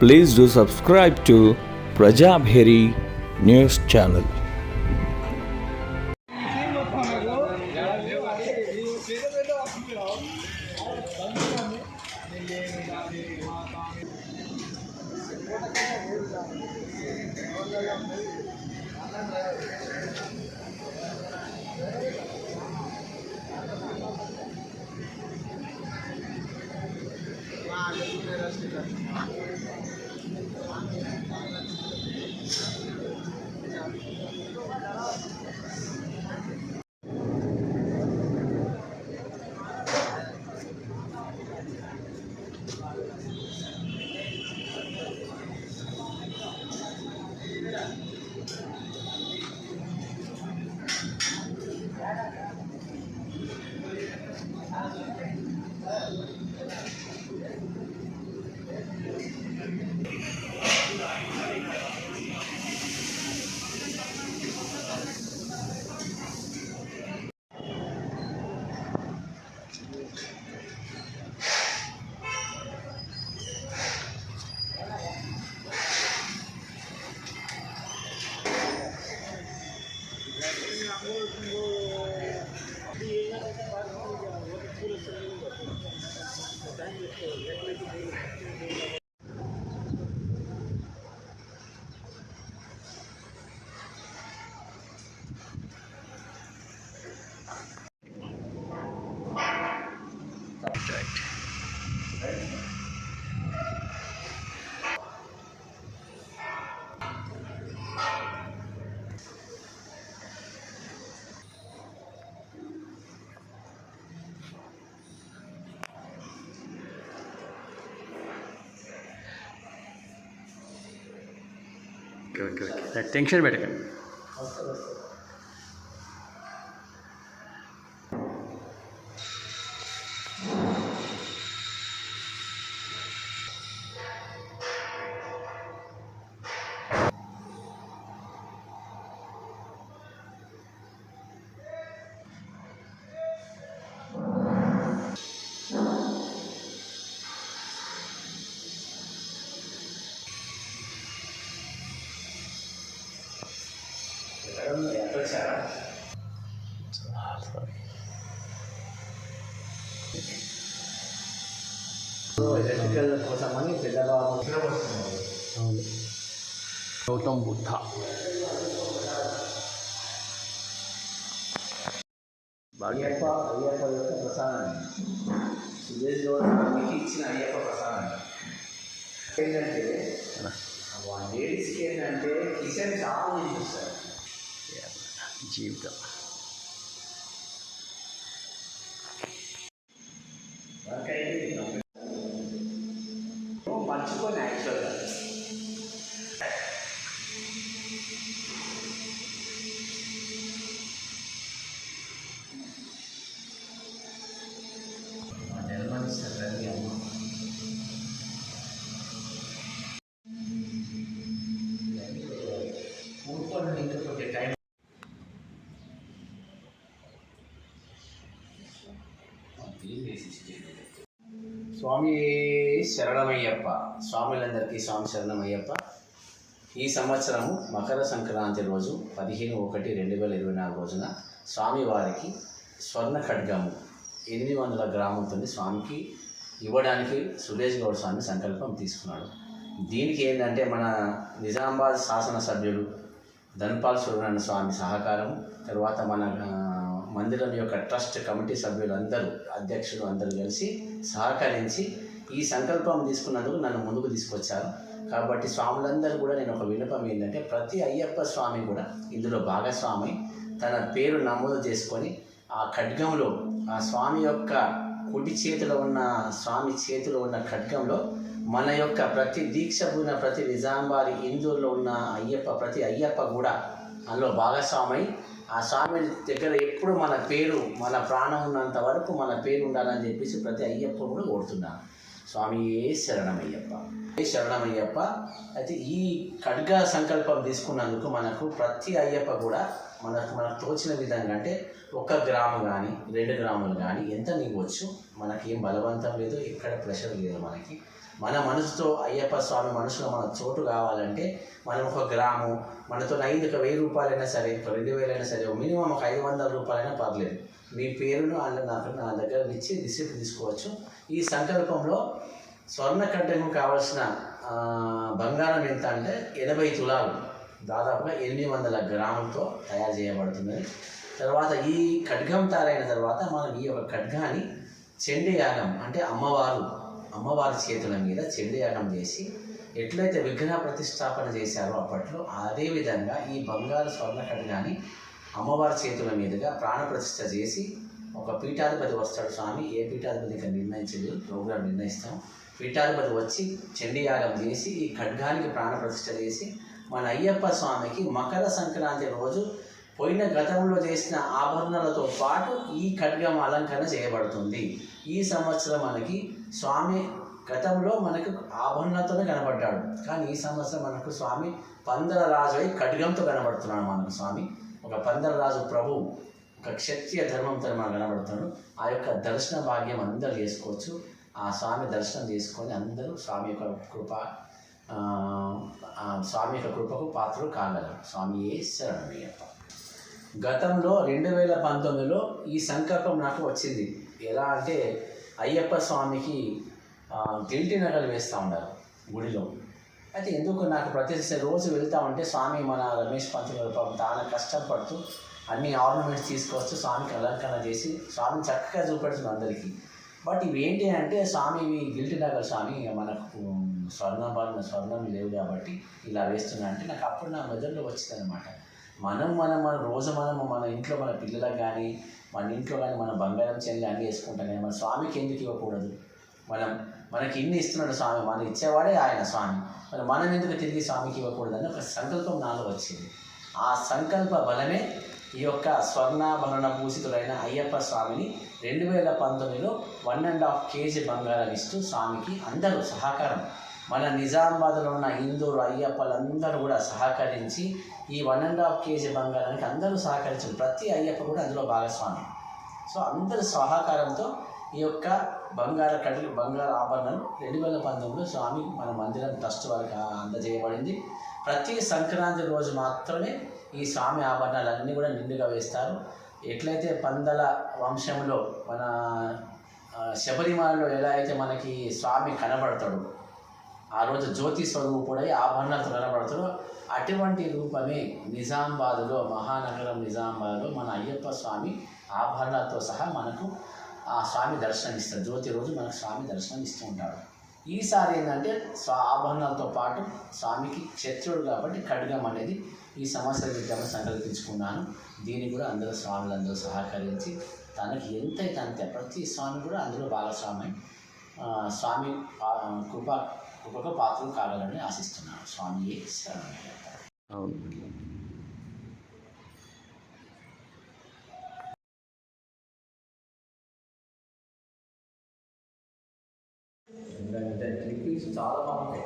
Please do subscribe to Prajabheri News Channel. Tension పెట్టకండి. Electrical కోసమని పెద్దబాబు గౌతమ్ బుద్ధ అయ్యప్ప యొక్క ప్రసాదం సురేష్ గౌడ్కి ఇచ్చిన అయ్యప్ప ప్రసాదం ఏంటంటే లేడీస్కి ఏంటంటే కిచెన్ చాలా చూస్తారు జీవితం మర్చిపోయి యాక్చువల్గా జన్మనిస్తుంది అమ్మ కూర్చోండి ఇంకా కొంచెం టైం. స్వామి శరణమయ్యప్ప. స్వాములందరికీ స్వామి శరణమయ్యప్ప. ఈ సంవత్సరము మకర సంక్రాంతి రోజు 15/1/2024 రోజున స్వామివారికి స్వర్ణ ఖడ్గము 800 గ్రాములతో స్వామికి ఇవ్వడానికి సురేష్ గౌడ్ స్వామి సంకల్పం తీసుకున్నాడు. దీనికి ఏంటంటే మన నిజామాబాద్ శాసనసభ్యులు ధన్పాల్ సూర్యనారాయణ స్వామి సహకారం, తర్వాత మన మందిరం యొక్క ట్రస్ట్ కమిటీ సభ్యులందరూ, అధ్యక్షులు అందరూ కలిసి సహకరించి ఈ సంకల్పం తీసుకున్నందుకు నన్ను ముందుకు తీసుకొచ్చారు. కాబట్టి స్వాములందరూ కూడా నేను ఒక విన్నపం ఏంటంటే ప్రతి అయ్యప్ప స్వామి కూడా ఇందులో భాగస్వామి తన పేరు నమోదు చేసుకొని ఆ ఖడ్గంలో ఆ స్వామి యొక్క కుడి చేతిలో ఉన్న స్వామి చేతిలో ఉన్న ఖడ్గంలో మన యొక్క ప్రతి దీక్ష ఉన్న ప్రతి నిజామాబాద్ ఇందూరులో ఉన్న ప్రతి అయ్యప్ప కూడా అందులో భాగస్వామి ఆ స్వామి దగ్గర ఎప్పుడు మన పేరు, మన ప్రాణం ఉన్నంత వరకు మన పేరు ఉండాలని చెప్పేసి ప్రతి అయ్యప్ప కూడా కోరుతున్నాను. స్వామి శరణమయ్యప్ప, శరణమయ్యప్ప. అయితే ఈ ఖడ్గ సంకల్పం తీసుకున్నందుకు మనకు ప్రతి అయ్యప్ప కూడా మనకు తోచిన విధంగా అంటే 1 గ్రాము కానీ 2 గ్రాములు కానీ ఎంత ఇవ్వచ్చు. మనకేం బలవంతం లేదు, ఎక్కడ ప్రెషర్ లేదు. మన మనసుతో అయ్యప్ప స్వామి మనసులో మన చోటు కావాలంటే మనం 1 గ్రాము మనతో అయింది ఒక 1000 రూపాయలైనా సరే, 2000 అయినా సరే, మినిమం ఒక 500 రూపాయలైనా పర్లేదు. మీ పేరును నా దగ్గర ఇచ్చి రిసిప్ట్ తీసుకోవచ్చు. ఈ సంకల్పంలో స్వర్ణ కడ్డకు కావాల్సిన బంగారం ఎంత అంటే 80 తులాలు, దాదాపుగా 800 గ్రాములతో తయారు చేయబడుతున్నది. తర్వాత ఈ ఖడ్గం తయారైన తర్వాత మనం ఈ యొక్క ఖడ్గాన్ని చండీయాగం అంటే అమ్మవారి చేతుల మీద చండీయాగం చేసి ఎట్లయితే విగ్రహ ప్రతిష్టాపన చేశారో అప్పట్లో, అదేవిధంగా ఈ బంగారు స్వర్ణ ఖడ్గాన్ని అమ్మవారి చేతుల మీదుగా ప్రాణప్రతిష్ఠ చేసి ఒక పీఠాధిపతి వస్తాడు. స్వామి ఏ పీఠాధిపతికి నిర్ణయించలేదు, ప్రోగ్రాం నిర్ణయిస్తాం. పీఠాధిపతి వచ్చి చండీయాగం చేసి ఈ ఖడ్గానికి ప్రాణప్రతిష్ఠ చేసి మన అయ్యప్ప స్వామికి మకర సంక్రాంతి రోజు పోయిన గతంలో చేసిన ఆభరణాలతో పాటు ఈ ఖడ్గం అలంకరణ చేయబడుతుంది. ఈ సంవత్సరం మనకి స్వామి గతంలో మనకు ఆభరణాలతోనే కనబడ్డాడు, కానీ ఈ సంవత్సరం మనకు స్వామి పందల రాజు అయి ఖడ్గంతో కనబడుతున్నాడు. మనకు స్వామి ఒక పందల రాజు ప్రభు, ఒక క్షత్రియ ధర్మంతో మనకు కనబడుతున్నాడు. ఆ యొక్క దర్శన భాగ్యం అందరూ చేసుకోవచ్చు. ఆ స్వామి దర్శనం చేసుకొని అందరూ స్వామి యొక్క కృపకు పాత్రలు కాగలరు. స్వామియే శరణమయ్యప్ప. గతంలో 2019లో ఈ సంకల్పం నాకు వచ్చింది. ఎలా అంటే అయ్యప్ప స్వామికి దిల్టి నగలు వేస్తూ ఉన్నారు గుడిలో. అయితే ఎందుకు నాకు ప్రతి రోజు వెళ్తూ ఉంటే స్వామి మన రమేష్ పంతులు గారు పాపం చాలా కష్టపడుతూ అన్ని ఆర్నమెంట్స్ తీసుకొస్తూ స్వామికి అలంకరణ చేసి స్వామిని చక్కగా చూపెడుతుంది అందరికీ. బట్ ఇవి ఏంటి అంటే స్వామి ఇవి గిల్టి నగలు స్వామి, మనకు స్వర్ణం లేవు కాబట్టి ఇలా వేస్తున్నా అంటే నాకు అప్పుడు నా మెదడులో వచ్చిందనమాట. మన రోజు మన ఇంట్లో మన పిల్లలకు కానీ మన ఇంట్లో కానీ మన బంగారం చెల్లి అన్నీ వేసుకుంటాం కానీ మన స్వామికి ఎందుకు ఇవ్వకూడదు? మనకి ఇన్ని ఇస్తున్నాడు స్వామి, మనం ఇచ్చేవాడే ఆయన స్వామి, మనం ఎందుకు తిరిగి స్వామికి ఇవ్వకూడదని ఒక సంకల్పం నాలో వచ్చింది. ఆ సంకల్ప బలమే ఈ యొక్క స్వర్ణాభరణ భూషితుడైన అయ్యప్ప స్వామిని 2019లో 1.5 kg బంగారం ఇస్తూ స్వామికి అందరూ సహకారం, మన నిజామాబాద్లో ఉన్న హిందువులు అయ్యప్పలందరూ కూడా సహకరించి ఈ 1.5 kg బంగారానికి అందరూ సహకరించారు. ప్రతి అయ్యప్ప కూడా అందులో భాగస్వామి. సో అందరి సహకారంతో ఈ యొక్క బంగారు ఆభరణాలు 2019లో స్వామి మన మందిరం ట్రస్ట్ వారికి అందజేయబడింది. ప్రతి సంక్రాంతి రోజు మాత్రమే ఈ స్వామి ఆభరణాలన్నీ కూడా నిండుగా వేస్తారు. ఎట్లయితే పందల వంశంలో మన శబరిమలలో ఎలా అయితే మనకి స్వామి కనబడతాడు, ఆ రోజు జ్యోతి స్వరూపుడై ఆభరణాలతో కనబడతాడు, అటువంటి రూపమే నిజామాబాద్లో, మహానగరం నిజామాబాద్లో మన అయ్యప్ప స్వామి ఆభరణాలతో సహా మనకు ఆ స్వామి దర్శనం ఇస్తాడు. జ్యోతి రోజు మనకు స్వామి దర్శనం ఇస్తూ ఉంటాడు. ఈసారి ఏంటంటే ఆభరణాలతో పాటు స్వామికి క్షత్రుడు కాబట్టి ఖడ్గం అనేది ఈ సంవత్సరం విద్యను సంకల్పించుకున్నాను. దీన్ని కూడా అందరూ స్వాములందరూ సహకరించి తనకి ఎంతైతే అంతే ప్రతి స్వామి కూడా అందులో భాగస్వామి స్వామి కృపకు పాత్రలు కావాలని ఆశిస్తున్నాను. స్వామియే శరణమయ్యప్ప. అవును. క్లిప్పింగ్స్ చాలా బాగుంటాయి.